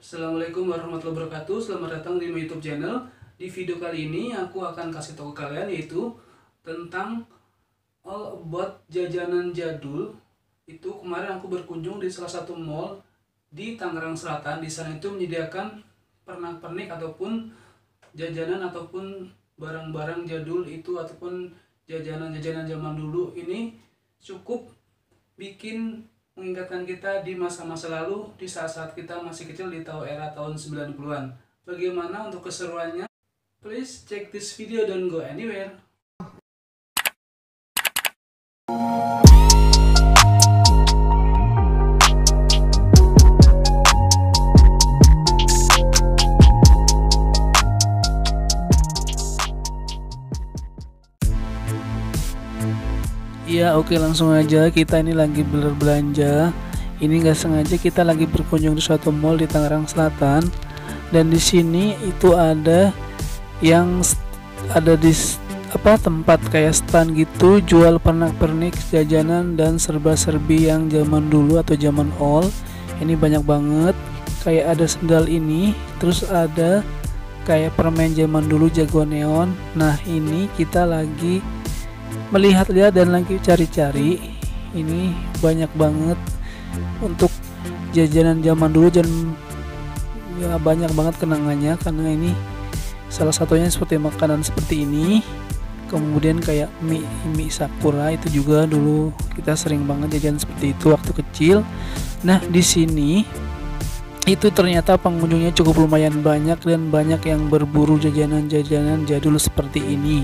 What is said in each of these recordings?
Assalamualaikum warahmatullahi wabarakatuh. Selamat datang di my YouTube channel. Di video kali ini aku akan kasih tahu ke kalian yaitu tentang all about jajanan jadul. Itu kemarin aku berkunjung di salah satu mall di Tangerang Selatan. Di sana itu menyediakan pernak-pernik ataupun jajanan ataupun barang-barang jadul itu ataupun jajanan-jajanan zaman dulu. Ini cukup bikin mengingatkan kita di masa-masa lalu, di saat-saat kita masih kecil di era tahun 90-an. Bagaimana untuk keseruannya? Please check this video, don't go anywhere. Ya oke, langsung aja kita ini lagi berbelanja. Ini nggak sengaja kita lagi berkunjung di suatu mall di Tangerang Selatan, dan di sini itu ada yang ada di tempat kayak stand gitu, jual pernak-pernik jajanan dan serba-serbi yang zaman dulu atau zaman old. Ini banyak banget, kayak ada sendal ini, terus ada kayak permen zaman dulu jagoan neon. Nah ini kita lagi melihat-lihat dan lagi cari-cari. Ini banyak banget untuk jajanan zaman dulu, dan ya banyak banget kenangannya karena ini salah satunya seperti makanan seperti ini. Kemudian kayak mie Sakura itu juga dulu kita sering banget jajan seperti itu waktu kecil. Nah di sini itu ternyata pengunjungnya cukup lumayan banyak dan banyak yang berburu jajanan-jajanan jadul seperti ini.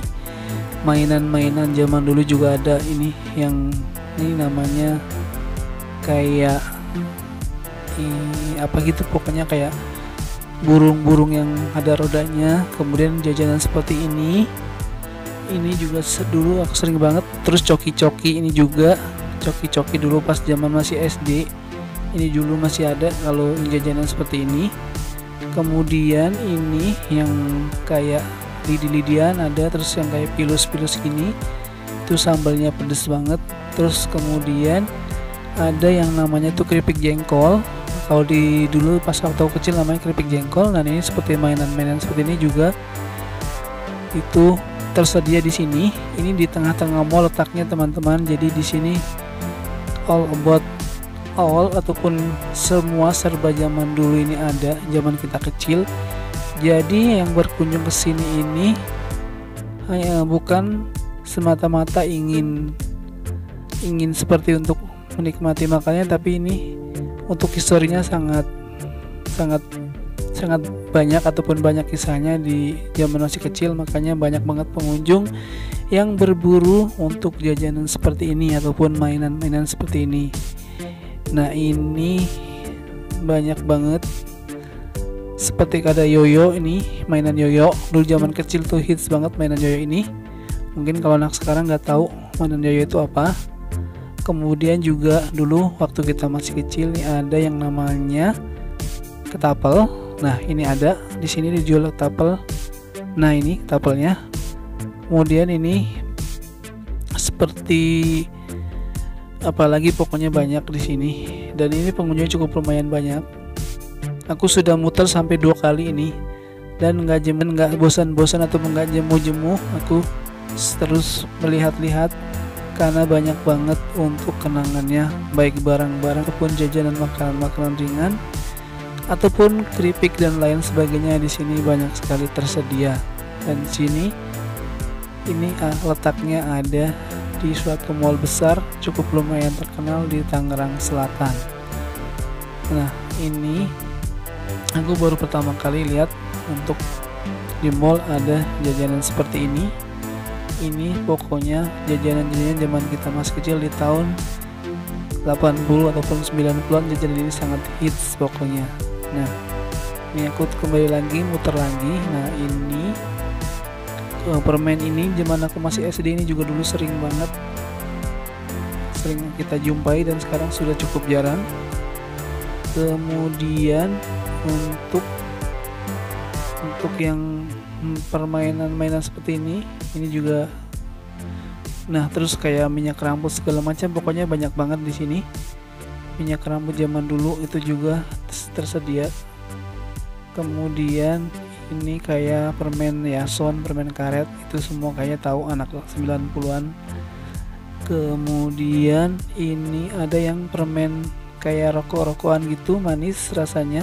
Mainan-mainan zaman dulu juga ada. Ini yang ini namanya kayak apa gitu, pokoknya kayak burung-burung yang ada rodanya. Kemudian jajanan seperti ini juga dulu aku sering banget. Terus coki-coki, ini juga coki-coki dulu pas zaman masih SD, ini dulu masih ada kalau jajanan seperti ini. Kemudian ini yang kayak lidi-lidian ada, terus yang kayak pilus-pilus gini itu sambalnya pedes banget. Terus kemudian ada yang namanya tuh keripik jengkol. Kalau di dulu pas waktu kecil namanya keripik jengkol. Nah ini seperti mainan-mainan seperti ini juga itu tersedia di sini. Ini di tengah-tengah mall letaknya teman-teman. Jadi di sini all about all ataupun semua serba zaman dulu ini ada, zaman kita kecil. Jadi yang berkunjung ke sini ini hanya bukan semata-mata ingin seperti untuk menikmati makannya, tapi ini untuk historinya sangat banyak ataupun banyak kisahnya di zaman masih kecil. Makanya banyak banget pengunjung yang berburu untuk jajanan seperti ini ataupun mainan-mainan seperti ini. Nah ini banyak banget, seperti ada yoyo. Ini mainan yoyo dulu zaman kecil tuh hits banget mainan yoyo ini. Mungkin kalau anak sekarang nggak tahu mainan yoyo itu apa. Kemudian juga dulu waktu kita masih kecil nih ada yang namanya ketapel. Nah ini ada di sini dijual ketapel. Nah ini ketapelnya. Kemudian ini seperti apalagi, pokoknya banyak di sini, dan ini pengunjungnya cukup lumayan banyak. Aku sudah muter sampai 2 kali ini dan nggak bosan-bosan atau nggak jemu-jemu. Aku terus melihat-lihat karena banyak banget untuk kenangannya, baik barang-barang ataupun jajanan makanan-makanan ringan ataupun keripik dan lain sebagainya. Di sini banyak sekali tersedia, dan di sini ini letaknya ada di suatu mall besar cukup lumayan terkenal di Tangerang Selatan. Nah ini aku baru pertama kali lihat untuk di mall ada jajanan seperti ini. Ini pokoknya jajanan-jajanan zaman kita masih kecil di tahun 80 ataupun 90-an. Jajanan ini sangat hits pokoknya. Nah ini aku kembali lagi muter lagi. Nah ini permen ini zaman aku masih SD ini juga dulu sering kita jumpai dan sekarang sudah cukup jarang. Kemudian untuk yang permainan-mainan seperti ini juga. Nah terus kayak minyak rambut segala macam, pokoknya banyak banget di sini. Minyak rambut zaman dulu itu juga tersedia. Kemudian ini kayak permen Yason, permen karet, itu semua kayaknya tahu anak 90-an. Kemudian ini ada yang permen kayak rokok-rokokan gitu, manis rasanya.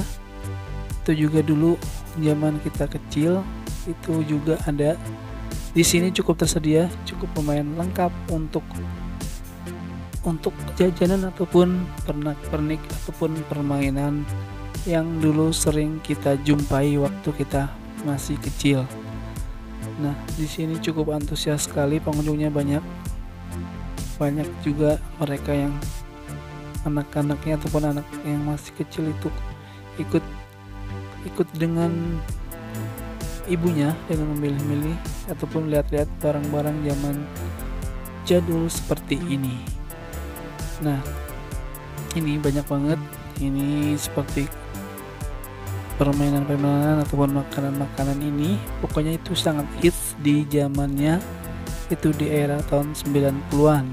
Itu juga dulu zaman kita kecil itu juga ada. Di sini cukup tersedia, cukup lumayan lengkap untuk jajanan ataupun pernak-pernik ataupun permainan yang dulu sering kita jumpai waktu kita masih kecil. Nah, di sini cukup antusias sekali, pengunjungnya banyak juga mereka yang anak-anaknya ataupun anak yang masih kecil itu ikut dengan ibunya dengan memilih-milih ataupun lihat-lihat barang-barang zaman jadul seperti ini. Nah, ini banyak banget, ini seperti permainan-permainan ataupun makanan-makanan ini, pokoknya itu sangat hits di zamannya itu di era tahun 90-an.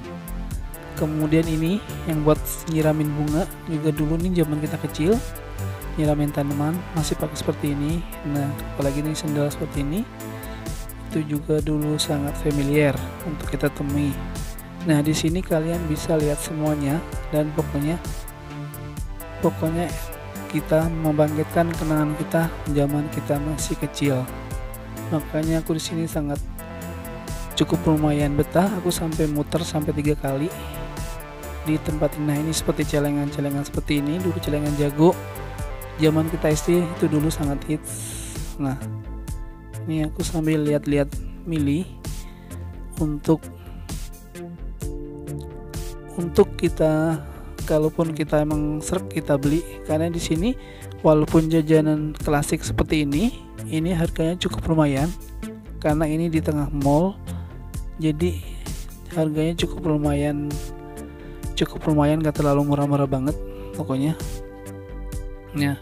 Kemudian ini yang buat nyiramin bunga juga dulu nih zaman kita kecil, nyiramin tanaman masih pakai seperti ini. Nah, apalagi ini sendal seperti ini, itu juga dulu sangat familiar untuk kita temui. Nah, di sini kalian bisa lihat semuanya dan pokoknya kita membangkitkan kenangan kita zaman kita masih kecil. Makanya aku di sini sangat cukup lumayan betah. Aku sampai muter sampai 3 kali di tempat ini. Nah, ini seperti celengan-celengan seperti ini, dulu celengan jago zaman kita SD itu dulu sangat hits. Nah, ini aku sambil lihat-lihat milih untuk kita, kalaupun kita emang seret kita beli, karena di sini walaupun jajanan klasik seperti ini harganya cukup lumayan karena ini di tengah mall, jadi harganya cukup lumayan, gak terlalu murah-murah banget pokoknya. Nah,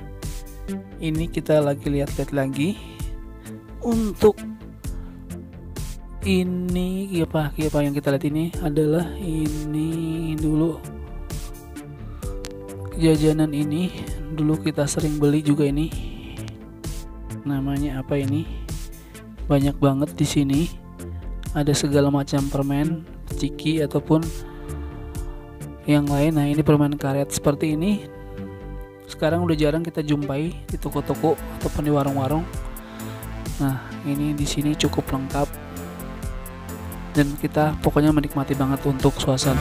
ini kita lagi lihat-lihat lagi untuk ini apa yang kita lihat ini adalah ini dulu jajanan ini dulu kita sering beli juga. Ini namanya apa ini, banyak banget di sini, ada segala macam permen, ciki ataupun yang lain. Nah, ini permen karet seperti ini sekarang udah jarang kita jumpai di toko-toko ataupun di warung-warung. Nah, ini di sini cukup lengkap dan kita pokoknya menikmati banget untuk suasana.